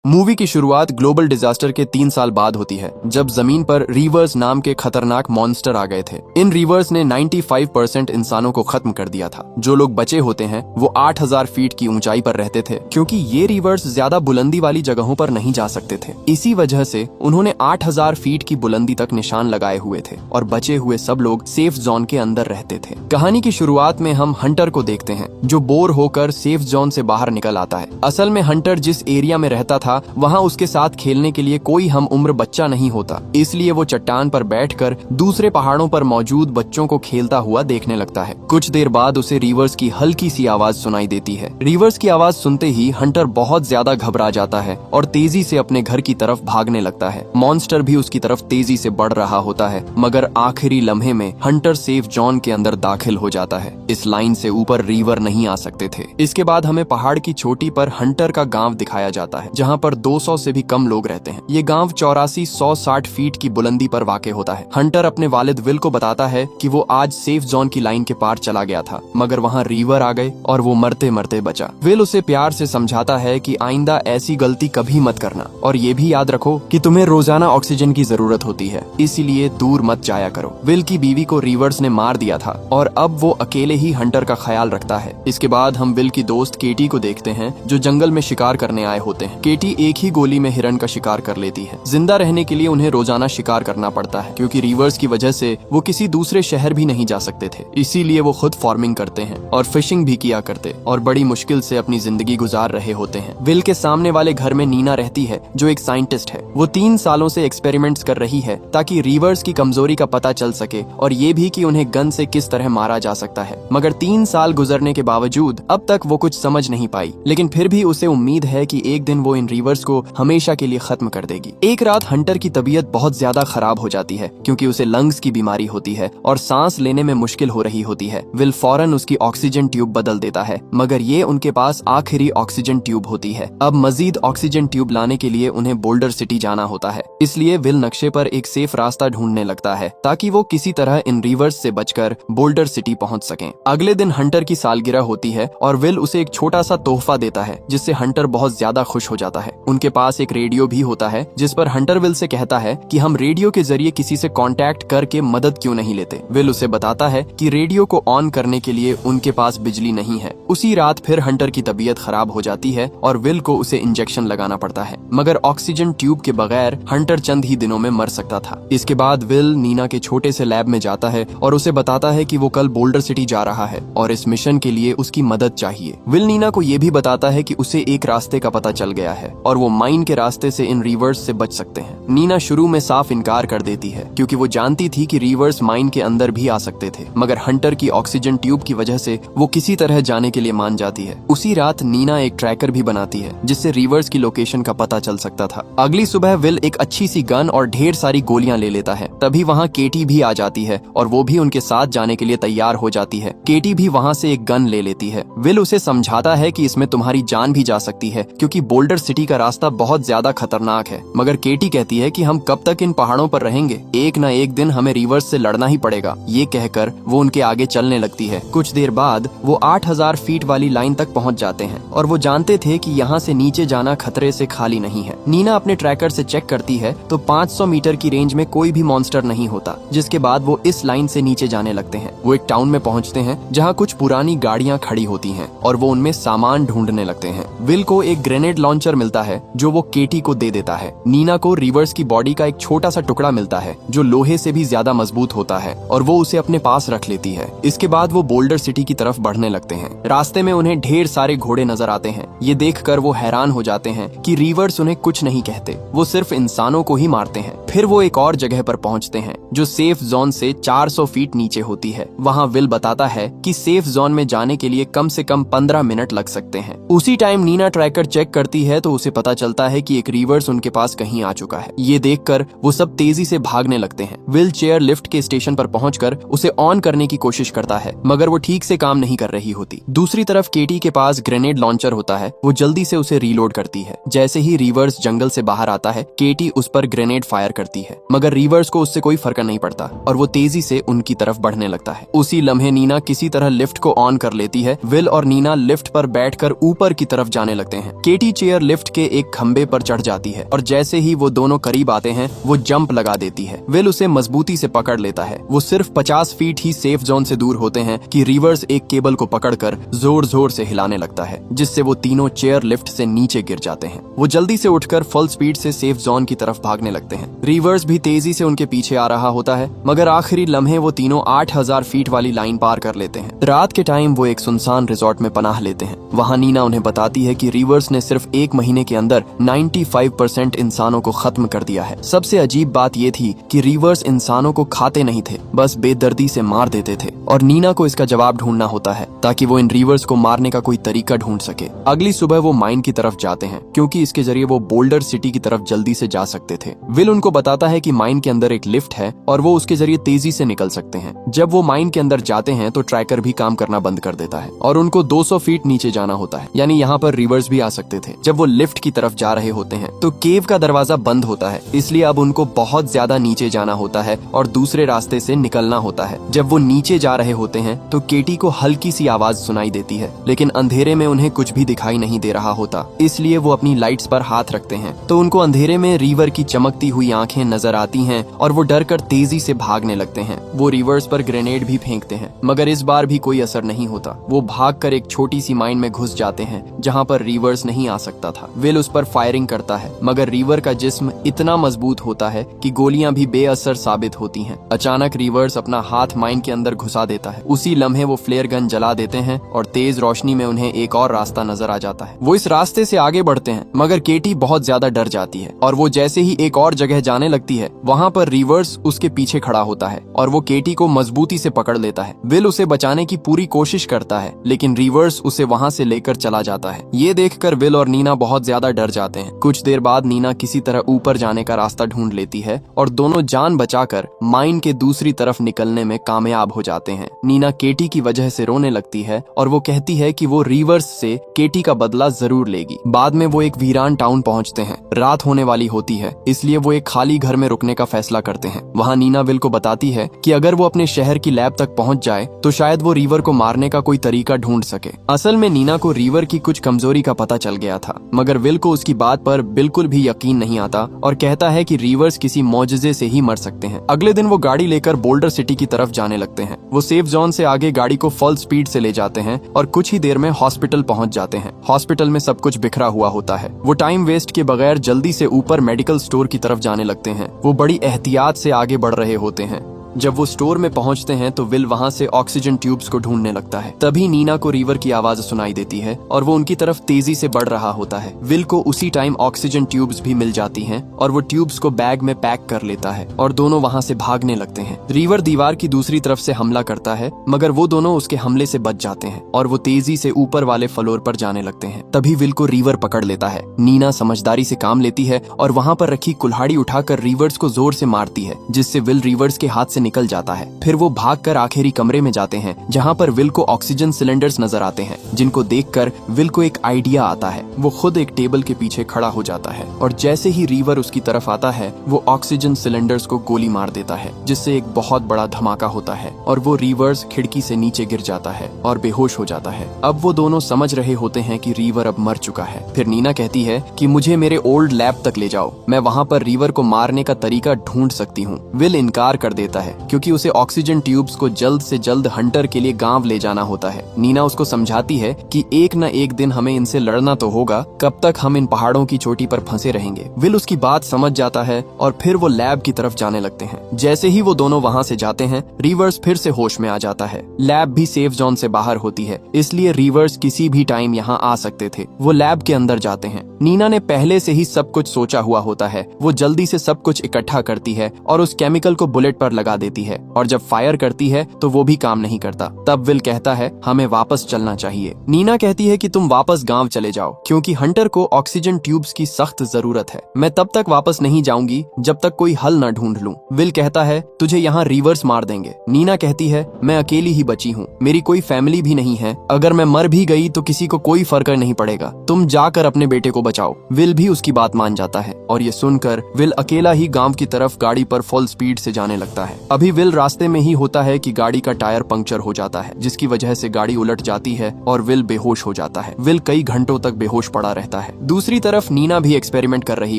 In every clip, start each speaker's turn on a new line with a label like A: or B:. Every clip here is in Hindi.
A: मूवी की शुरुआत ग्लोबल डिजास्टर के 3 साल बाद होती है, जब जमीन पर रीवर्स नाम के खतरनाक मॉन्स्टर आ गए थे। इन रीवर्स ने 95% इंसानों को खत्म कर दिया था। जो लोग बचे होते हैं वो 8000 फीट की ऊंचाई पर रहते थे, क्योंकि ये रीवर्स ज्यादा बुलंदी वाली जगहों पर नहीं जा सकते थे। इसी वजह से उन्होंने 8000 फीट की बुलंदी तक निशान लगाए हुए थे और बचे हुए सब लोग सेफ जोन के अंदर रहते थे। कहानी की शुरुआत में हम हंटर को देखते हैं, जो बोर होकर सेफ जोन से बाहर निकल आता है। असल में हंटर जिस एरिया में रहता था वहाँ उसके साथ खेलने के लिए कोई हम उम्र बच्चा नहीं होता, इसलिए वो चट्टान पर बैठकर दूसरे पहाड़ों पर मौजूद बच्चों को खेलता हुआ देखने लगता है। कुछ देर बाद उसे रीवर्स की हल्की सी आवाज सुनाई देती है। रीवर्स की आवाज सुनते ही हंटर बहुत ज्यादा घबरा जाता है और तेजी से अपने घर की तरफ भागने लगता है। मॉन्स्टर भी उसकी तरफ तेजी से बढ़ रहा होता है, मगर आखिरी लम्हे में हंटर सेफ जोन के अंदर दाखिल हो जाता है। इस लाइन से ऊपर रीवर नहीं आ सकते थे। इसके बाद हमें पहाड़ की चोटी पर हंटर का गांव दिखाया जाता है, जहाँ पर 200 से भी कम लोग रहते हैं। ये गांव 84-160 फीट की बुलंदी पर वाक़ होता है। हंटर अपने वालिद विल को बताता है कि वो आज सेफ जोन की लाइन के पार चला गया था, मगर वहाँ रीवर आ गए और वो मरते मरते बचा। विल उसे प्यार से समझाता है कि आइंदा ऐसी गलती कभी मत करना, और ये भी याद रखो कि तुम्हें रोजाना ऑक्सीजन की जरूरत होती है, इसीलिए दूर मत जाया करो। विल की बीवी को रीवर्स ने मार दिया था और अब वो अकेले ही हंटर का ख्याल रखता है। इसके बाद हम विल की दोस्त केटी को देखते हैं, जो जंगल में शिकार करने आए होते हैं। केटी एक ही गोली में हिरन का शिकार कर लेती है। जिंदा रहने के लिए उन्हें रोजाना शिकार करना पड़ता है, क्योंकि रीवर्स की वजह से वो किसी दूसरे शहर भी नहीं जा सकते थे। इसीलिए वो खुद फार्मिंग करते हैं और फिशिंग भी किया करते और बड़ी मुश्किल से अपनी जिंदगी गुजार रहे होते हैं। विल के सामने वाले घर में नीना रहती है, जो एक साइंटिस्ट है। वो 3 सालों से एक्सपेरिमेंट्स कर रही है ताकि रीवर्स की कमजोरी का पता चल सके और ये भी कि उन्हें गन से किस तरह मारा जा सकता है। मगर 3 साल गुजरने के बावजूद अब तक वो कुछ समझ नहीं पाई, लेकिन फिर भी उसे उम्मीद है कि एक दिन वो इन रीवर्स को हमेशा के लिए खत्म कर देगी। एक रात हंटर की तबीयत बहुत ज्यादा खराब हो जाती है, क्योंकि उसे लंग्स की बीमारी होती है और सांस लेने में मुश्किल हो रही होती है। विल फौरन उसकी ऑक्सीजन ट्यूब बदल देता है, मगर ये उनके पास आखिरी ऑक्सीजन ट्यूब होती है। अब मजीद ऑक्सीजन ट्यूब लाने के लिए उन्हें बोल्डर सिटी जाना होता है, इसलिए विल नक्शे पर एक सेफ रास्ता ढूंढने लगता है ताकि वो किसी तरह इन रिवर्स से बचकर बोल्डर सिटी पहुंच सकें। अगले दिन हंटर की सालगिरह होती है और विल उसे एक छोटा सा तोहफा देता है, जिससे हंटर बहुत ज्यादा खुश हो जाता है। उनके पास एक रेडियो भी होता है, जिस पर हंटर विल से कहता है कि हम रेडियो के जरिए किसी से कांटेक्ट करके मदद क्यों नहीं लेते। विल उसे बताता है कि रेडियो को ऑन करने के लिए उनके पास बिजली नहीं है। उसी रात फिर हंटर की तबीयत खराब हो जाती है और विल को उसे इंजेक्शन लगाना पड़ता है, मगर ऑक्सीजन ट्यूब के बगैर हंटर चंद ही दिनों में मर सकता था। इसके बाद विल नीना के छोटे से लैब में जाता है और उसे बताता है कि वो कल बोल्डर सिटी जा रहा है और इस मिशन के लिए उसकी मदद चाहिए। विल नीना को ये भी बताता है कि उसे एक रास्ते का पता चल गया है और वो माइन के रास्ते से इन रीवर्स से बच सकते हैं। नीना शुरू में साफ इनकार कर देती है, क्योंकि वो जानती थी कि रीवर्स माइन के अंदर भी आ सकते थे, मगर हंटर की ऑक्सीजन ट्यूब की वजह से वो किसी तरह जाने के लिए मान जाती है। उसी रात नीना एक ट्रैकर भी बनाती है, जिससे रीवर्स की लोकेशन का पता चल सकता था। अगली सुबह विल एक अच्छी सी गन और ढेर सारी गोलियां ले लेता है। तभी वहाँ केटी भी आ जाती है और वो भी उनके साथ जाने के लिए तैयार हो जाती है। केटी भी वहाँ से एक गन ले लेती है। विल उसे समझाता है कि इसमें तुम्हारी जान भी जा सकती है, क्योंकि बोल्डर सिटी का रास्ता बहुत ज्यादा खतरनाक है। मगर केटी कहती है कि हम कब तक इन पहाड़ों पर रहेंगे, एक न एक दिन हमें रिवर्स से लड़ना ही पड़ेगा। ये कहकर वो उनके आगे चलने लगती है। कुछ देर बाद वो 8000 फीट वाली लाइन तक पहुंच जाते हैं और वो जानते थे कि यहाँ से नीचे जाना खतरे से खाली नहीं है। नीना अपने ट्रैकर से चेक करती है तो 500 मीटर की रेंज में कोई भी मॉन्स्टर नहीं होता, जिसके बाद वो इस लाइन से नीचे जाने लगते हैं। वो एक टाउन में पहुंचते हैं जहाँ कुछ पुरानी गाड़ियाँ खड़ी होती हैं और वो उनमें सामान ढूंढने लगते हैं। विल को एक ग्रेनेड लॉन्चर मिलता है, जो वो केटी को दे देता है। नीना को रिवर्स की बॉडी का एक छोटा सा टुकड़ा मिलता है, जो लोहे से भी ज्यादा मजबूत होता है, और वो उसे अपने पास रख लेती है। इसके बाद वो बोल्डर सिटी की तरफ बढ़ने लगते हैं। रास्ते में उन्हें ढेर सारे घोड़े नजर आते हैं। ये देखकर वो हैरान हो जाते हैं कि रिवर्स उन्हें कुछ नहीं कहते, वो सिर्फ इंसानों को ही मारते हैं। फिर वो एक और जगह पर पहुंचते हैं, जो सेफ जोन से 400 फीट नीचे होती है। वहाँ विल बताता है कि सेफ जोन में जाने के लिए कम से कम 15 मिनट लग सकते हैं। उसी टाइम नीना ट्रैकर चेक करती है तो उसे पता चलता है कि एक रिवर्स उनके पास कहीं आ चुका है। ये देखकर वो सब तेजी से भागने लगते हैं। विल चेयर लिफ्ट के स्टेशन पर पहुंचकर उसे ऑन करने की कोशिश करता है, मगर वो ठीक से काम नहीं कर रही होती। दूसरी तरफ केटी के पास ग्रेनेड लॉन्चर होता है। वो जल्दी से उसे रीलोड करती है। जैसे ही रिवर्स जंगल से बाहर आता है, केटी उस पर ग्रेनेड फायर करती है, मगर रिवर्स को उससे कोई फर्क नहीं पड़ता और वो तेजी से उनकी तरफ बढ़ने लगता है। उसी लम्हे नीना किसी तरह लिफ्ट को ऑन कर लेती है। विल और नीना लिफ्ट पर बैठकर ऊपर की तरफ जाने लगते हैं। केटी चेयर लिफ्ट के एक खंबे पर चढ़ जाती है और जैसे ही वो दोनों करीब आते हैं वो जंप लगा देती है। विल उसे मजबूती से पकड़ लेता है। वो सिर्फ 50 फीट ही सेफ जोन से दूर होते हैं कि रिवर्स एक केबल को पकड़कर जोर जोर से हिलाने लगता है, जिससे वो तीनों चेयर लिफ्ट से नीचे गिर जाते हैं। वो जल्दी से उठकर फुल स्पीड से सेफ जोन की तरफ भागने लगते हैं। रिवर्स भी तेजी से उनके पीछे आ रहा होता है, मगर आखिरी लम्हे वो तीनों 8000 फीट वाली लाइन पार कर लेते हैं। रात के टाइम वो एक सुनसान रिजॉर्ट में पनाह लेते हैं। वहाँ नीना उन्हें बताती है कि रिवर्स ने सिर्फ 1 महीने के अंदर 95% इंसानों को खत्म कर दिया है। सबसे अजीब बात ये थी कि रिवर्स इंसानों को खाते नहीं थे, बस बेदर्दी से मार देते थे और नीना को इसका जवाब ढूंढना होता है ताकि वो इन रिवर्स को मारने का कोई तरीका ढूंढ सके। अगली सुबह वो माइन की तरफ जाते हैं क्योंकि इसके जरिए वो बोल्डर सिटी की तरफ जल्दी से जा सकते थे। विल उनको बताता है कि माइन के अंदर एक लिफ्ट है और वो उसके जरिए तेजी से निकल सकते हैं। जब वो माइन के अंदर जाते हैं तो ट्रैकर भी काम करना बंद कर देता है और उनको 200 फीट नीचे जाना होता है, यानी यहाँ पर रिवर्स भी आ सकते थे। जब वो लिफ्ट की तरफ जा रहे होते हैं तो केव का दरवाजा बंद होता है, इसलिए अब उनको बहुत ज्यादा नीचे जाना होता है और दूसरे रास्ते से निकलना होता है। जब वो नीचे जा रहे होते हैं तो केटी को हल्की सी आवाज सुनाई देती है, लेकिन अंधेरे में उन्हें कुछ भी दिखाई नहीं दे रहा होता, इसलिए वो अपनी लाइट्स पर हाथ रखते हैं तो उनको अंधेरे में रिवर की चमकती हुई आंखें नजर आती हैं और वो डर कर तेजी से भागने लगते हैं। वो रिवर्स पर ग्रेनेड भी फेंकते हैं, मगर इस बार भी कोई असर नहीं होता। वो भागकर एक छोटी सी माइन में घुस जाते हैं जहाँ पर रिवर्स नहीं आ सकता था। विल उस पर फायरिंग करता है, मगर रिवर का जिस्म इतना मजबूत होता है कि गोलियां भी बेअसर साबित होती हैं। अचानक रिवर्स अपना हाथ माइन के अंदर घुसा देता है। उसी लम्हे वो फ्लेयर गन जला देते हैं और तेज रोशनी में उन्हें एक और रास्ता नजर आ जाता है। वो इस रास्ते से आगे बढ़ते हैं, मगर केटी बहुत ज्यादा डर जाती है और वो जैसे ही एक और जगह जाने लगती है वहाँ पर रिवर्स उसके पीछे खड़ा होता है और वो केटी को मजबूती से पकड़ लेता है। विल उसे बचाने की पूरी कोशिश करता है, लेकिन रिवर्स उसे वहाँ से लेकर चला जाता है। ये देखकर विल और नीना बहुत ज्यादा डर जाते हैं। कुछ देर बाद नीना किसी तरह ऊपर जाने का रास्ता ढूंढ लेती है और दोनों जान बचाकर माइन के दूसरी तरफ निकलने में कामयाब हो जाते हैं। नीना केटी की वजह से रोने लगती है और वो कहती है कि वो रिवर्स से केटी का बदला जरूर लेगी। बाद में वो एक वीरान टाउन पहुंचते हैं। रात होने वाली होती है, इसलिए वो एक खाली घर में रुकने का फैसला करते हैं। वहाँ नीना विल को बताती है कि अगर वो अपने शहर की लैब तक पहुंच जाए तो शायद वो रिवर को मारने का कोई तरीका ढूंढ सके। असल में नीना को रिवर की कुछ कमजोरी का पता चल गया था, मगर विल को उसकी बात पर बिल्कुल भी यकीन नहीं आता और कहता है कि रिवर्स किसी मौजजे से ही मर सकते हैं। अगले दिन वो गाड़ी लेकर बोल्डर सिटी की तरफ जाने लगते हैं। वो सेफ जोन से आगे गाड़ी को फुल स्पीड से ले जाते हैं और कुछ ही देर में हॉस्पिटल पहुंच जाते हैं। हॉस्पिटल में सब कुछ बिखरा हुआ होता है। वो टाइम वेस्ट के बगैर जल्दी से ऊपर मेडिकल स्टोर की तरफ जाने लगते हैं। वो बड़ी एहतियात से आगे बढ़ रहे होते हैं। जब वो स्टोर में पहुंचते हैं तो विल वहां से ऑक्सीजन ट्यूब्स को ढूंढने लगता है। तभी नीना को रिवर की आवाज सुनाई देती है और वो उनकी तरफ तेजी से बढ़ रहा होता है। विल को उसी टाइम ऑक्सीजन ट्यूब्स भी मिल जाती हैं और वो ट्यूब्स को बैग में पैक कर लेता है और दोनों वहां से भागने लगते हैं। रिवर दीवार की दूसरी तरफ से हमला करता है, मगर वो दोनों उसके हमले से बच जाते हैं और वो तेजी से ऊपर वाले फ्लोर पर जाने लगते हैं। तभी विल को रिवर पकड़ लेता है। नीना समझदारी से काम लेती है और वहां पर रखी कुल्हाड़ी उठाकर रिवर्स को जोर से मारती है, जिससे विल रिवर्स के हाथ से निकल जाता है। फिर वो भागकर आखिरी कमरे में जाते हैं जहां पर विल को ऑक्सीजन सिलेंडर्स नजर आते हैं, जिनको देखकर विल को एक आइडिया आता है। वो खुद एक टेबल के पीछे खड़ा हो जाता है और जैसे ही रिवर उसकी तरफ आता है वो ऑक्सीजन सिलेंडर्स को गोली मार देता है, जिससे एक बहुत बड़ा धमाका होता है और वो रिवर्स खिड़की से नीचे गिर जाता है और बेहोश हो जाता है। अब वो दोनों समझ रहे होते हैं कि रिवर अब मर चुका है। फिर नीना कहती है कि मुझे मेरे ओल्ड लैब तक ले जाओ, मैं वहाँ पर रिवर को मारने का तरीका ढूंढ सकती हूँ। विल इनकार कर देता है क्योंकि उसे ऑक्सीजन ट्यूब्स को जल्द से जल्द हंटर के लिए गांव ले जाना होता है। नीना उसको समझाती है कि एक न एक दिन हमें इनसे लड़ना तो होगा, कब तक हम इन पहाड़ों की चोटी पर फंसे रहेंगे। विल उसकी बात समझ जाता है और फिर वो लैब की तरफ जाने लगते हैं। जैसे ही वो दोनों वहाँ से जाते हैं रिवर्स फिर से होश में आ जाता है। लैब भी सेफ जोन से बाहर होती है, इसलिए रिवर्स किसी भी टाइम यहाँ आ सकते थे। वो लैब के अंदर जाते हैं। नीना ने पहले से ही सब कुछ सोचा हुआ होता है। वो जल्दी से सब कुछ इकट्ठा करती है और उस केमिकल को बुलेट पर लगा देती है और जब फायर करती है तो वो भी काम नहीं करता। तब विल कहता है हमें वापस चलना चाहिए। नीना कहती है कि तुम वापस गांव चले जाओ क्योंकि हंटर को ऑक्सीजन ट्यूब्स की सख्त जरूरत है। मैं तब तक वापस नहीं जाऊंगी जब तक कोई हल न ढूंढ लूं। विल कहता है तुझे यहाँ रिवर्स मार देंगे। नीना कहती है मैं अकेली ही बची हूँ, मेरी कोई फैमिली भी नहीं है। अगर मैं मर भी गई तो किसी को कोई फर्क नहीं पड़ेगा। तुम जाकर अपने बेटे को बचाओ। विल भी उसकी बात मान जाता है और ये सुनकर विल अकेला ही गांव की तरफ गाड़ी पर फुल स्पीड से जाने लगता है। अभी विल रास्ते में ही होता है कि गाड़ी का टायर पंक्चर हो जाता है, जिसकी वजह से गाड़ी उलट जाती है और विल बेहोश हो जाता है। विल कई घंटों तक बेहोश पड़ा रहता है। दूसरी तरफ नीना भी एक्सपेरिमेंट कर रही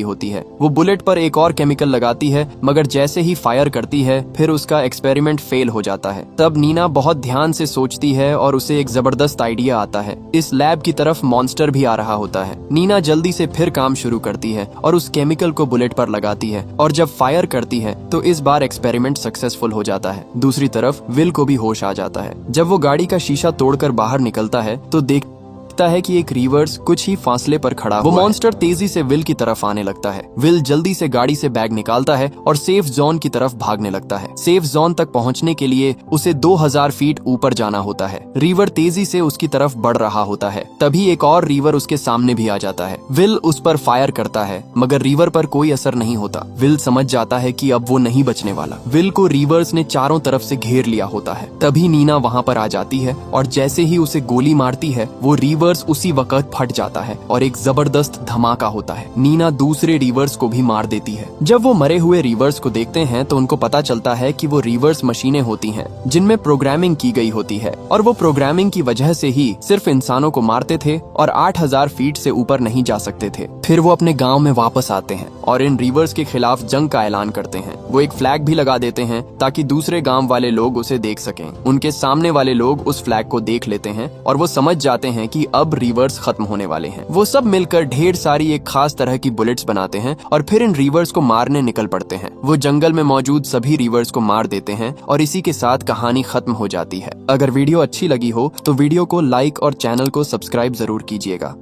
A: होती है। वो बुलेट पर एक और केमिकल लगाती है, मगर जैसे ही फायर करती है फिर उसका एक्सपेरिमेंट फेल हो जाता है। तब नीना बहुत ध्यान से सोचती है और उसे एक जबरदस्त आइडिया आता है। इस लैब की तरफ मॉन्स्टर भी आ रहा होता है। नीना जल्दी से फिर काम शुरू करती है और उस केमिकल को बुलेट पर लगाती है और जब फायर करती है तो इस बार एक्सपेरिमेंट सक्सेसफुल हो जाता है। दूसरी तरफ विल को भी होश आ जाता है। जब वो गाड़ी का शीशा तोड़कर बाहर निकलता है तो देखता है कि एक रिवर्स कुछ ही फासले पर खड़ा वो मॉन्स्टर तेजी से विल की तरफ आने लगता है। विल जल्दी से गाड़ी से बैग निकालता है और सेफ जोन की तरफ भागने लगता है। सेफ जोन तक पहुंचने के लिए उसे 2000 फीट ऊपर जाना होता है। रिवर तेजी से उसकी तरफ बढ़ रहा होता है। तभी एक और रिवर उसके सामने भी आ जाता है। विल उस पर फायर करता है मगर रिवर पर कोई असर नहीं होता। विल समझ जाता है कि अब वो नहीं बचने वाला। विल को रिवर्स ने चारों तरफ से घेर लिया होता है। तभी नीना वहाँ पर आ जाती है और जैसे ही उसे गोली मारती है वो रिवर्स उसी वक्त फट जाता है और एक जबरदस्त धमाका होता है। नीना दूसरे रिवर्स को भी मार देती है। जब वो मरे हुए रिवर्स को देखते हैं तो उनको पता चलता है कि वो रिवर्स मशीनें होती हैं जिनमें प्रोग्रामिंग की गई होती है और वो प्रोग्रामिंग की वजह से ही सिर्फ इंसानों को मारते थे और 8000 फीट से ऊपर नहीं जा सकते थे। फिर वो अपने गाँव में वापस आते हैं और इन रिवर्स के खिलाफ जंग का ऐलान करते हैं। वो एक फ्लैग भी लगा देते हैं ताकि दूसरे गाँव वाले लोग उसे देख सकें। उनके सामने वाले लोग उस फ्लैग को देख लेते हैं और वो समझ जाते हैं कि अब रिवर्स खत्म होने वाले हैं। वो सब मिलकर ढेर सारी एक खास तरह की बुलेट्स बनाते हैं और फिर इन रिवर्स को मारने निकल पड़ते हैं। वो जंगल में मौजूद सभी रिवर्स को मार देते हैं और इसी के साथ कहानी खत्म हो जाती है। अगर वीडियो अच्छी लगी हो तो वीडियो को लाइक और चैनल को सब्सक्राइब जरूर कीजिएगा।